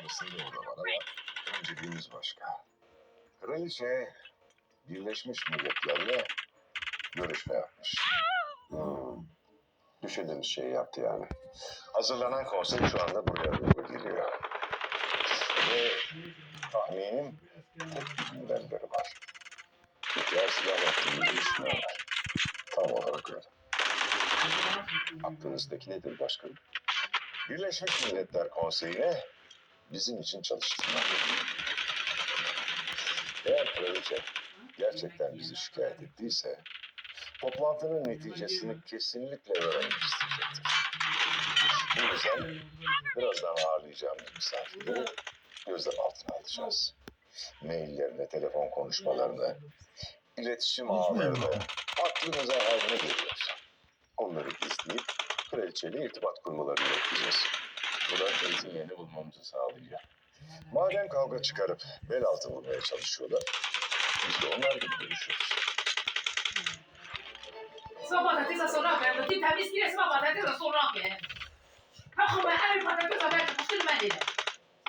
arasında o da var ama önceliğimiz başka. Kraliçe Birleşmiş Milletler'le görüşme yapmış. Düşündüğümüz şeyi yaptı yani. Hazırlanan konsey şu anda buraya doğru geliyor. Ve tahminim tek bir gündemleri var. Nükleer silah yaptığını düşünüyorlar. Tam olarak öyle. Aklınızdaki nedir başkanım? Birleşmiş Milletler Konseyi'ne bizim için çalıştırmak. Eğer kraliçe gerçekten bizi şikayet ettiyse toplantının neticesini kesinlikle öğrenmek isteyecektir. Bu yüzden birazdan ağırlayacağım misafirleri gözlem altına alacağız. Maillerine, telefon konuşmalarını, iletişim ağlarını, aklınıza her ne geliyorsa onları izleyip kraliçeyle irtibat kurmalarını bekleyeceğiz. Bu da eğitim yerini bulmamızı sağlayacak. Madem kavga çıkarıp bel altı vurmaya çalışıyorlar, biz de onlar gibi görüşürüz. Sıva patatesa sonra ben bütün temiz bile sıva patatesa sonra ben. Kalkma her patatesa ben kusur ben dedim.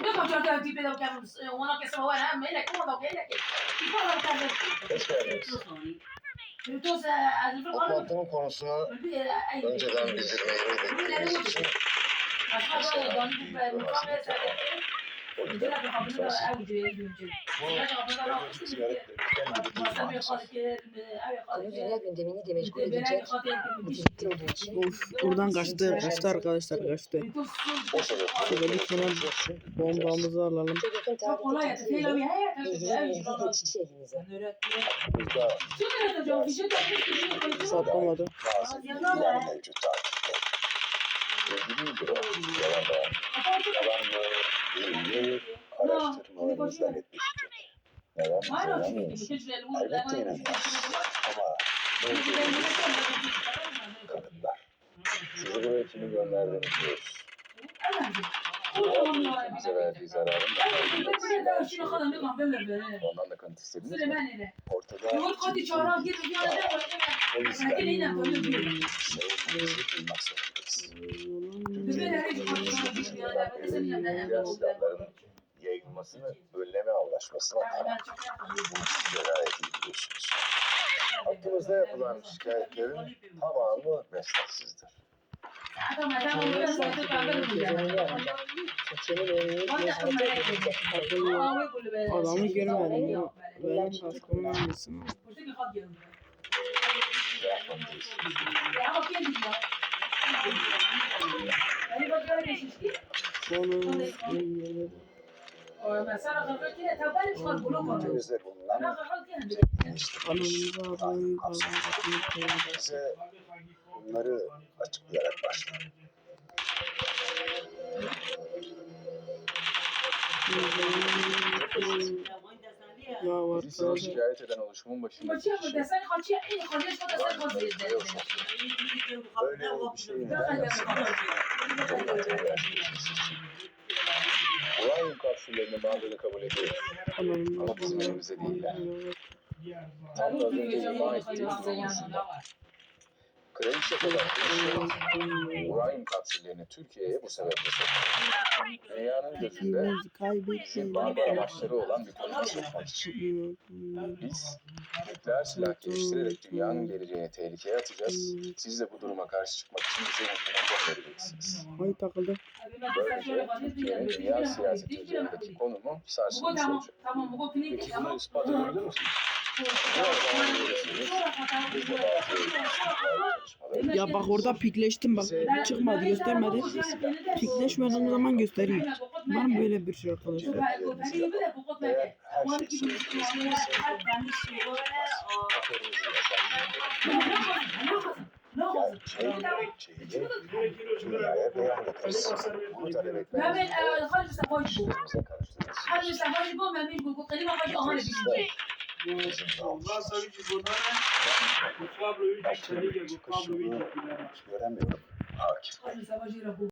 Ne kadar da tipe de gelmiş ona kesme var hem hele kuma da hele ki. Bir kadar da Hoş geldiniz. Toplantının konusunu önceden bildirmeyi beklediğiniz için o yüzden Konu dünya gündemini de meşgul edecek nitelikte olduğu için. Of, buradan kaçtı arkadaşlar kaçtı. Şöyle bir tane bombamızı alalım. Çok yakın tarihte Türkiye'yle ilgili bilgi geçici elimize. Saplamadı. mevcut takipte. İlgilidir o. Yalanlı, değil, araştırmalarımızla netleşecek. Neden biz inanmıyoruz? Elbette inanmıyoruz. Ama kadınlar. Sizi buraya kimi gönderdiğini biliyoruz. Bize verdiği zararın ondan da kanıt istediniz mi? Ortada o yüzden duymak zorundayız. Silahların yayılmasını önleme anlaşmasına bu siz gayet iyi biliyorsunuz. Hakkımızda yapılan şikayetlerin tamamı mesnetsiizdir. Adamı görmedim ya. Benim kaskımın aynısını. Ülkemizde bulunan size bunları açıklayarak başlayalım. Ya Bizi size şikayet eden oluşumun başındaki kişi öyle bir şey neden yapsınlar? Uranyum kapsüllerinin bağlılığını kabul ediyoruz. Ama bizim elimizde değiller. Tam da az önce ima ettiğimiz konusunda. Kraliçe kadar uranyum kapsüllerini Türkiye'ye bu sebeple soktu. Dünyanın gözünde barbar amaçları olan bir konuma sokmak için. Biz nükleer silah geliştirerek dünyanın geleceğini tehlikeye atacağız. Siz de bu duruma karşı çıkmak için bize ultimatom vereceksiniz. Ay takıldı. Böylece Türkiye'nin dünya siyaseti üzerindeki konumu sarsılmış olacak. Peki bunu ispat edebilir misiniz? Ya bak orada pikleştim bak. Çıkmadı göstermedi. Pikleşmediğim zaman gösteriyor. Var mı böyle bir şey arkadaşlar? Eğer her şey sözleşmesi dünyaya beyan ederiz. Bunu talep etmemiz işlerimize karıştırırız. Göremiyorum. Hakim.